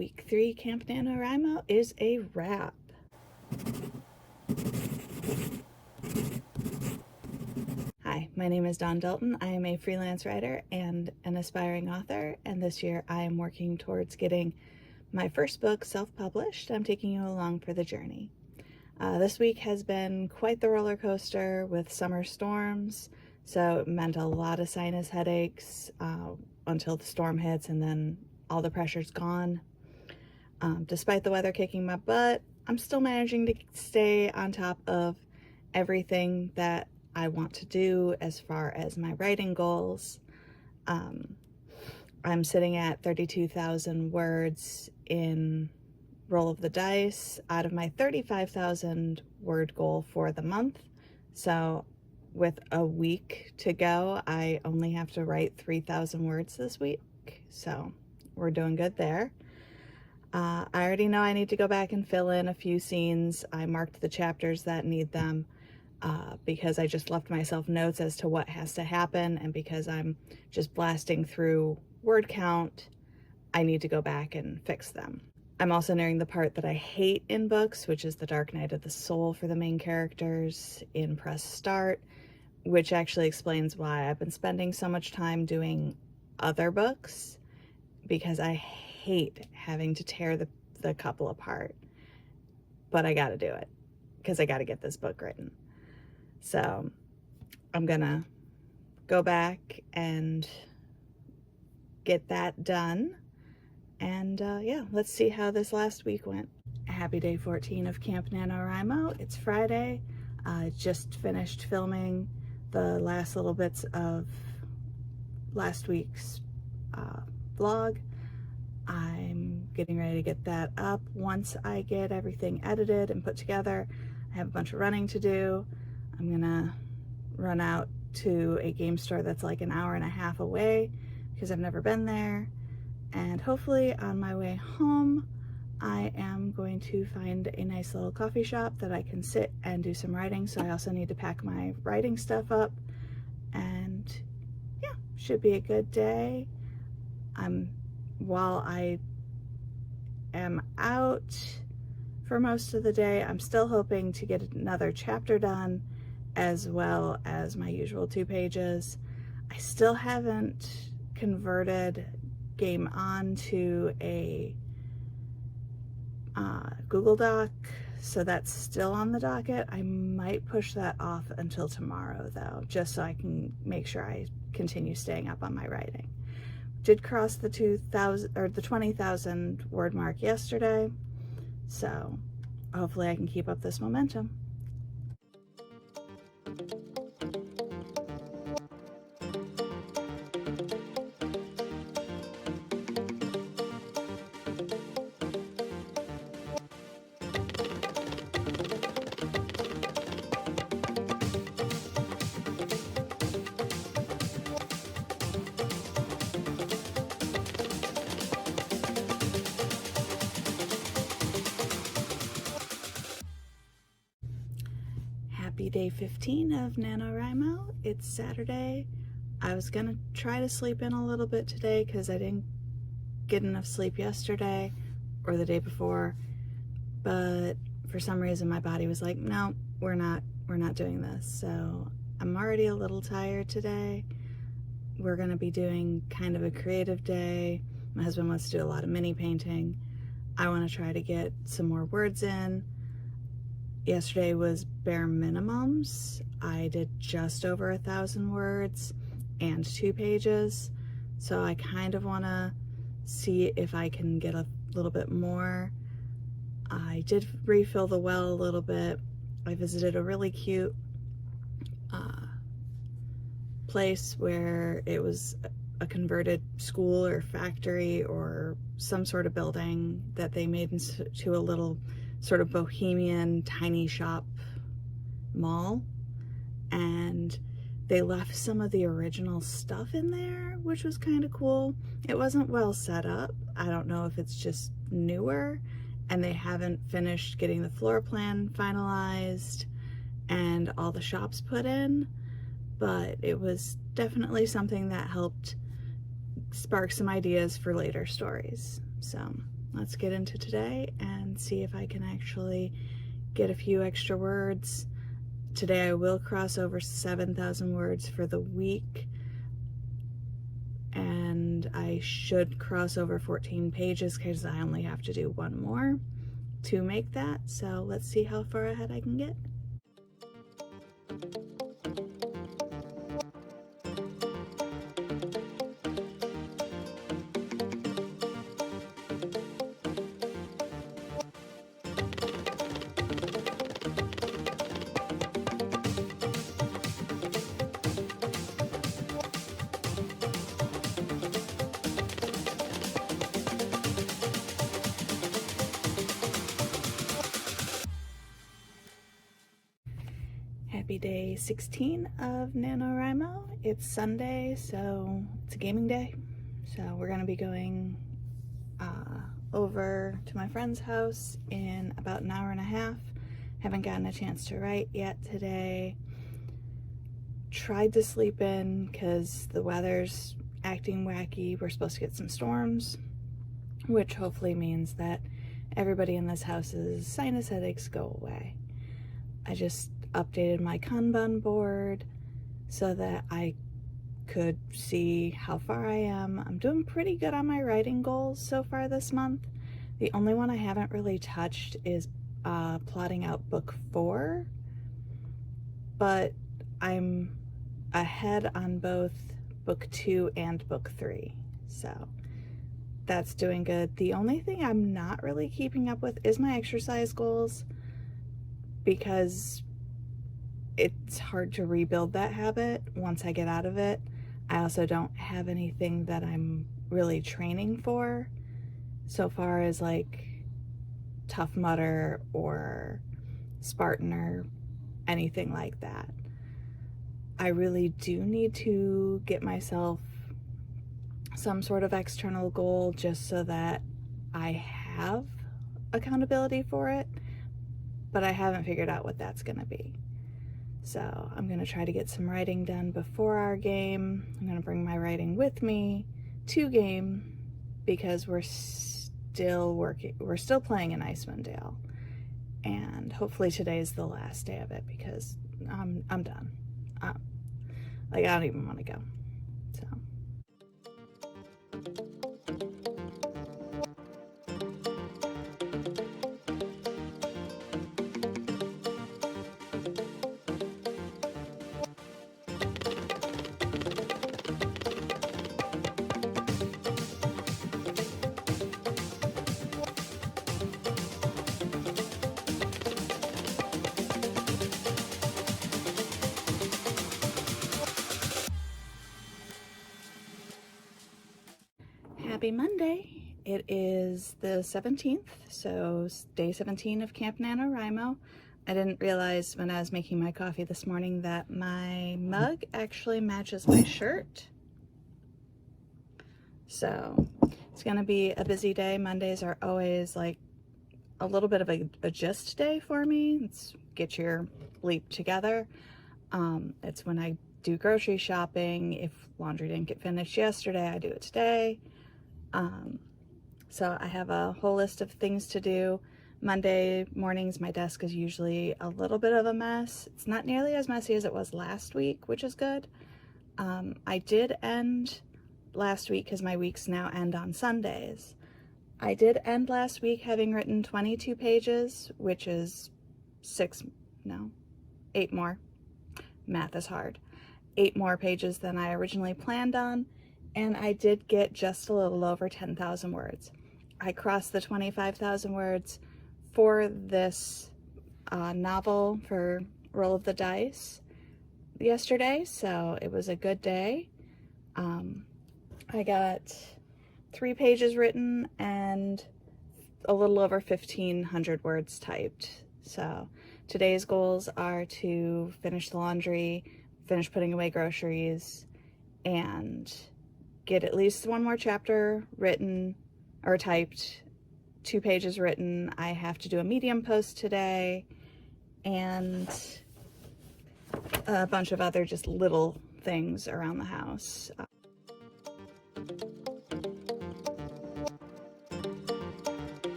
Week 3 Camp NaNoWriMo is a wrap. Hi, my name is Dawn Dalton. I am a freelance writer and an aspiring author, and this year I am working towards getting my first book self-published. I'm taking you along for the journey. This week has been quite the roller coaster with summer storms, so it meant a lot of sinus headaches until the storm hits, and then all the pressure's gone. Despite the weather kicking my butt, I'm still managing to stay on top of everything that I want to do as far as my writing goals. I'm sitting at 32,000 words in roll of the dice out of my 35,000 word goal for the month. So with a week to go, I only have to write 3,000 words this week. So we're doing good there. I already know I need to go back and fill in a few scenes. I marked the chapters that need them because I just left myself notes as to what has to happen, and because I'm just blasting through word count, I need to go back and fix them. I'm also nearing the part that I hate in books, which is the dark night of the soul for the main characters in press start, which actually explains why I've been spending so much time doing other books, because I hate having to tear the couple apart. But I gotta do it because I gotta get this book written. So I'm gonna go back and get that done. And yeah, let's see how this last week went. Happy day 14 of Camp NaNoWriMo. It's Friday. I just finished filming the last little bits of last week's vlog. I'm getting ready to get that up. Once I get everything edited and put together, I have a bunch of running to do. I'm gonna run out to a game store that's like an hour and a half away because I've never been there. And hopefully on my way home, I am going to find a nice little coffee shop that I can sit and do some writing. So I also need to pack my writing stuff up, and yeah, should be a good day. While I am out for most of the day, I'm still hoping to get another chapter done, as well as my usual 2 pages. I still haven't converted Game On to a Google Doc, so that's still on the docket. I might push that off until tomorrow though, just so I can make sure I continue staying up on my writing. Did cross the 2,000 or the 20,000 word mark yesterday, so hopefully I can keep up this momentum. Happy day 15 of NaNoWriMo. It's Saturday. I was gonna try to sleep in a little bit today because I didn't get enough sleep yesterday or the day before, but for some reason my body was like, no, we're not doing this. So I'm already a little tired today. We're gonna be doing kind of a creative day. My husband wants to do a lot of mini painting. I want to try to get some more words in. Yesterday was bare minimums. I did just over 1,000 words and 2 pages. So I kind of want to see if I can get a little bit more. I did refill the well a little bit. I visited a really cute place where it was a converted school or factory or some sort of building that they made into a little sort of bohemian tiny shop mall, and they left some of the original stuff in there, which was kind of cool. It wasn't well set up. I don't know if it's just newer and they haven't finished getting the floor plan finalized and all the shops put in, but it was definitely something that helped spark some ideas for later stories. So let's get into today and see if I can actually get a few extra words. Today I will cross over 7,000 words for the week, and I should cross over 14 pages because I only have to do one more to make that. So let's see how far ahead I can get. Happy day 16 of NaNoWriMo. It's Sunday, so it's a gaming day. So we're gonna be going over to my friend's house in about an hour and a half. Haven't gotten a chance to write yet today. Tried to sleep in because the weather's acting wacky. We're supposed to get some storms, which hopefully means that everybody in this house's sinus headaches go away. I just updated my Kanban board so that I could see how far I am. I'm doing pretty good on my writing goals so far this month. The only one I haven't really touched is plotting out book 4, but I'm ahead on both book 2 and book 3, so that's doing good. The only thing I'm not really keeping up with is my exercise goals, because it's hard to rebuild that habit once I get out of it. I also don't have anything that I'm really training for so far as like Tough Mudder or Spartan or anything like that. I really do need to get myself some sort of external goal just so that I have accountability for it, but I haven't figured out what that's gonna be. So I'm gonna try to get some writing done before our game. I'm gonna bring my writing with me to game because we're still playing in Icewind Dale, and hopefully today's the last day of it because I'm done. Like, I don't even want to go. So. Happy Monday. It is the 17th, so day 17 of Camp NaNoWriMo. I didn't realize when I was making my coffee this morning that my mug actually matches my shirt. So it's gonna be a busy day. Mondays are always like a little bit of a gist day for me. It's get your bleep together. It's when I do grocery shopping. If laundry didn't get finished yesterday, I do it today. So I have a whole list of things to do. Monday mornings, my desk is usually a little bit of a mess. It's not nearly as messy as it was last week, which is good. I did end last week because my weeks now end on Sundays. I did end last week having written 22 pages, which is 8 more. Math is hard. 8 more pages than I originally planned on. And I did get just a little over 10,000 words. I crossed the 25,000 words for this novel for Roll of the Dice yesterday, so it was a good day. I got 3 pages written and a little over 1,500 words typed. So today's goals are to finish the laundry, finish putting away groceries, and get at least 1 more chapter written or typed, 2 pages written. I have to do a Medium post today, and a bunch of other just little things around the house.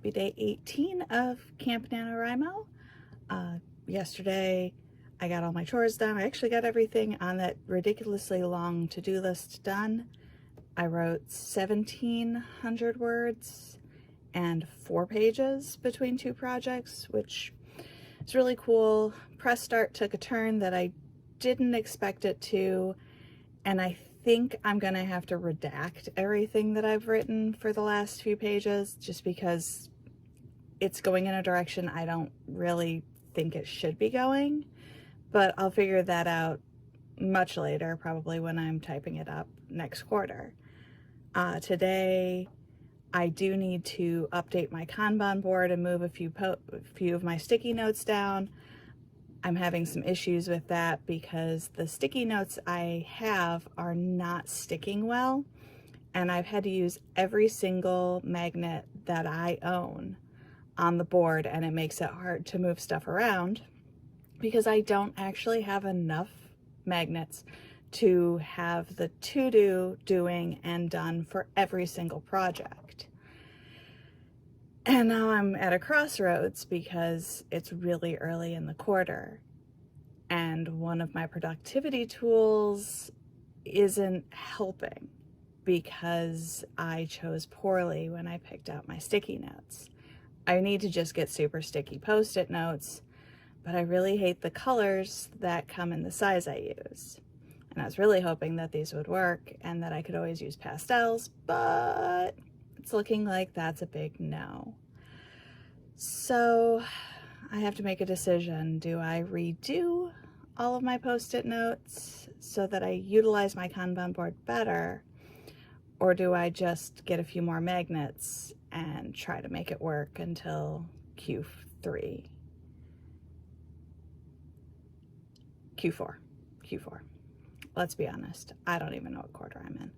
Happy day 18 of Camp NaNoWriMo. Yesterday I got all my chores done. I actually got everything on that ridiculously long to-do list done. I wrote 1,700 words and 4 pages between 2 projects, which is really cool. Press start took a turn that I didn't expect it to, and I think I'm gonna have to redact everything that I've written for the last few pages just because it's going in a direction I don't really think it should be going, but I'll figure that out much later, probably when I'm typing it up next quarter. Today I do need to update my Kanban board and move a few of my sticky notes down. I'm having some issues with that because the sticky notes I have are not sticking well, and I've had to use every single magnet that I own on the board, and it makes it hard to move stuff around because I don't actually have enough magnets to have the to-do, doing, and done for every single project. And now I'm at a crossroads because it's really early in the quarter, and one of my productivity tools isn't helping because I chose poorly when I picked out my sticky notes. I need to just get super sticky Post-it notes, but I really hate the colors that come in the size I use. And I was really hoping that these would work and that I could always use pastels, but it's looking like that's a big no. So I have to make a decision. Do I redo all of my Post-it notes so that I utilize my Kanban board better, or do I just get a few more magnets and try to make it work until Q4? Let's be honest, I don't even know what quarter I'm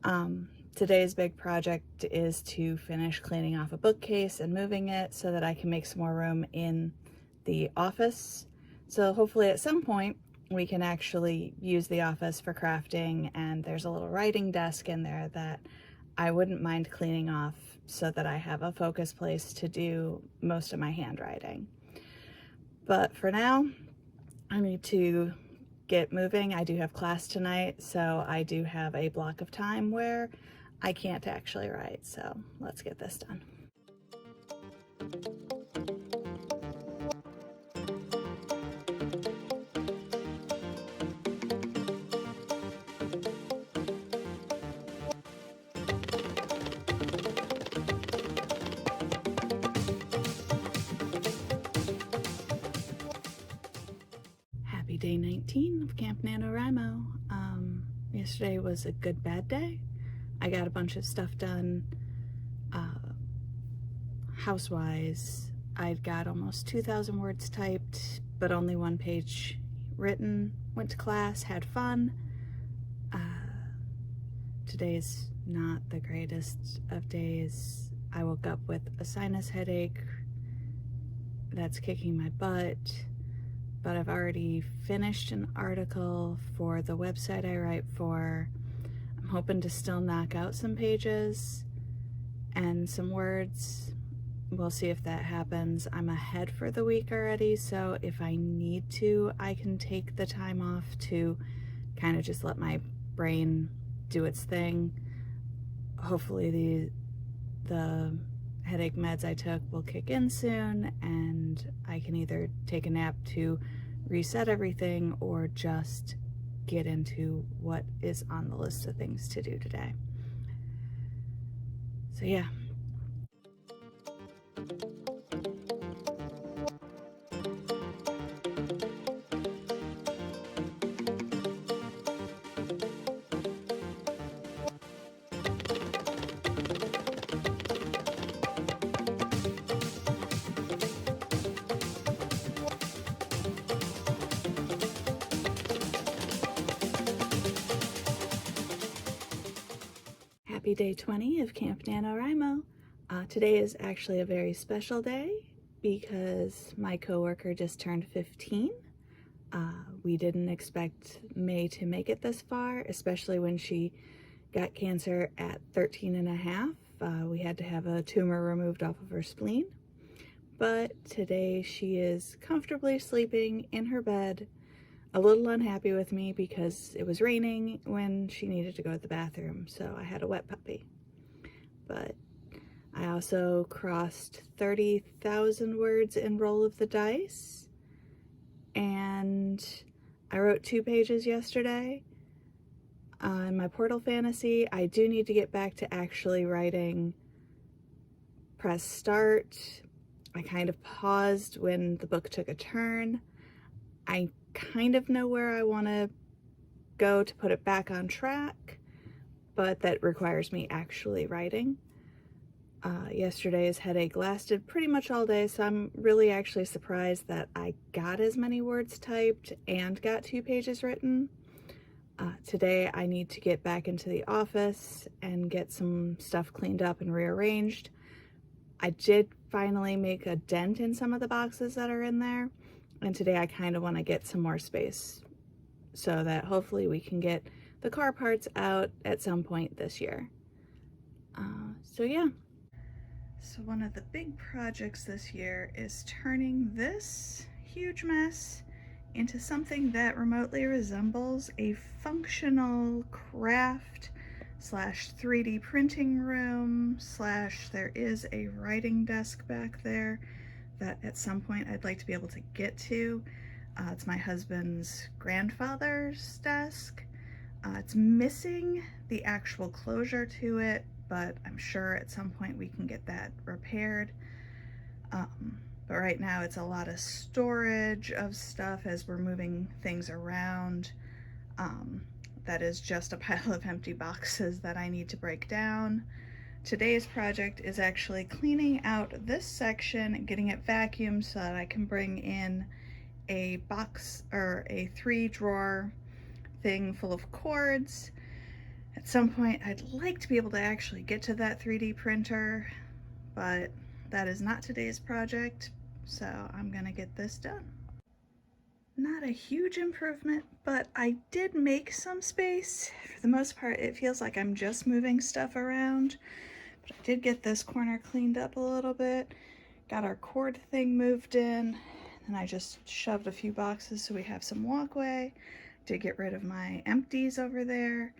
in. Today's big project is to finish cleaning off a bookcase and moving it so that I can make some more room in the office. So hopefully at some point we can actually use the office for crafting, and there's a little writing desk in there that I wouldn't mind cleaning off so that I have a focus place to do most of my handwriting. But for now, I need to get moving. I do have class tonight, so I do have a block of time where I can't actually write, so let's get this done. Happy day 19 of Camp NaNoWriMo. Yesterday was a good bad day. I got a bunch of stuff done house-wise. I'd got almost 2,000 words typed, but only 1 page written. Went to class, had fun. Today's not the greatest of days. I woke up with a sinus headache that's kicking my butt, but I've already finished an article for the website I write for. I'm hoping to still knock out some pages and some words. We'll see if that happens. I'm ahead for the week already, so if I need to, I can take the time off to kind of just let my brain do its thing. Hopefully the headache meds I took will kick in soon, and I can either take a nap to reset everything or just get into what is on the list of things to do today. So yeah. Happy day 20 of Camp NaNoWriMo. Today is actually a very special day because my coworker just turned 15. We didn't expect May to make it this far, especially when she got cancer at 13 and a half. We had to have a tumor removed off of her spleen. But today she is comfortably sleeping in her bed, a little unhappy with me because it was raining when she needed to go to the bathroom, so I had a wet puppy. But I also crossed 30,000 words in Roll of the Dice, and I wrote 2 pages yesterday on my Portal Fantasy. I do need to get back to actually writing Press Start. I kind of paused when the book took a turn. I kind of know where I want to go to put it back on track, but that requires me actually writing. Yesterday's headache lasted pretty much all day, so I'm really actually surprised that I got as many words typed and got 2 pages written. Today I need to get back into the office and get some stuff cleaned up and rearranged. I did finally make a dent in some of the boxes that are in there, and today I kind of want to get some more space so that hopefully we can get the car parts out at some point this year. So yeah. So one of the big projects this year is turning this huge mess into something that remotely resembles a functional craft slash 3D printing room slash there is a writing desk back there that at some point I'd like to be able to get to. It's my husband's grandfather's desk. It's missing the actual closure to it, but I'm sure at some point we can get that repaired. But right now it's a lot of storage of stuff as we're moving things around. That is just a pile of empty boxes that I need to break down. Today's project is actually cleaning out this section, getting it vacuumed so that I can bring in a box or a 3-drawer thing full of cords. At some point I'd like to be able to actually get to that 3D printer, but that is not today's project, so I'm gonna get this done. Not a huge improvement, but I did make some space. For the most part, it feels like I'm just moving stuff around, but I did get this corner cleaned up a little bit, got our cord thing moved in, and I just shoved a few boxes so we have some walkway. Did get rid of my empties over there,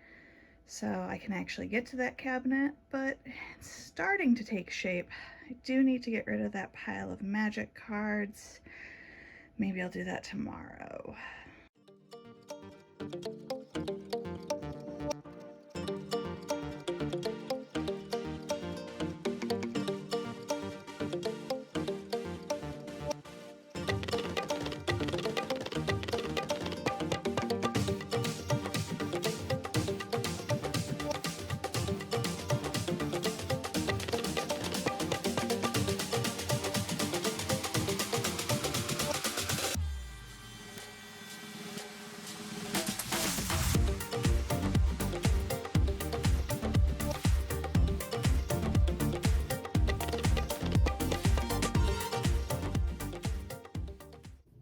so I can actually get to that cabinet, but it's starting to take shape. I do need to get rid of that pile of magic cards. Maybe I'll do that tomorrow.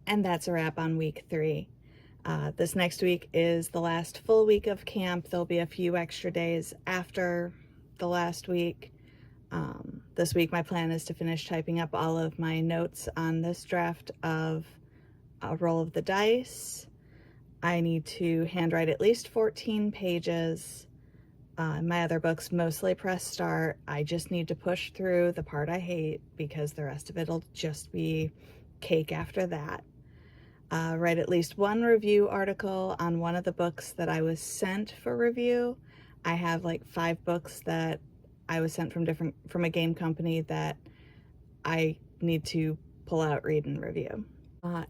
And that's a wrap on week 3. This next week is the last full week of camp. There'll be a few extra days after the last week. This week my plan is to finish typing up all of my notes on this draft of a Roll of the Dice. I need to handwrite at least 14 pages. My other books mostly Press Start. I just need to push through the part I hate because the rest of it'll just be cake after that. Write at least 1 review article on one of the books that I was sent for review. I have like 5 books that I was sent from a game company that I need to pull out, read, and review.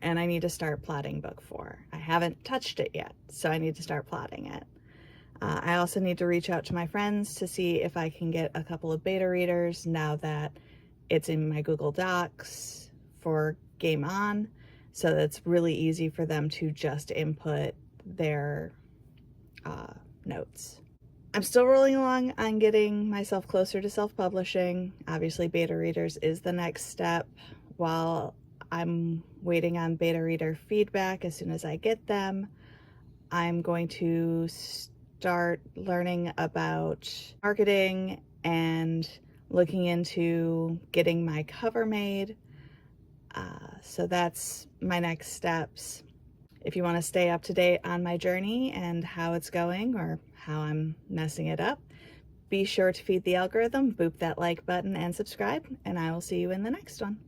And I need to start plotting book 4. I haven't touched it yet, so I need to start plotting it. I also need to reach out to my friends to see if I can get a couple of beta readers now that it's in my Google Docs for Game On, so that it's really easy for them to just input their notes. I'm still rolling along on getting myself closer to self-publishing. Obviously, beta readers is the next step. While I'm waiting on beta reader feedback, as soon as I get them, I'm going to start learning about marketing and looking into getting my cover made. So that's my next steps. If you want to stay up to date on my journey and how it's going or how I'm messing it up, be sure to feed the algorithm, boop that like button, and subscribe, and I will see you in the next one.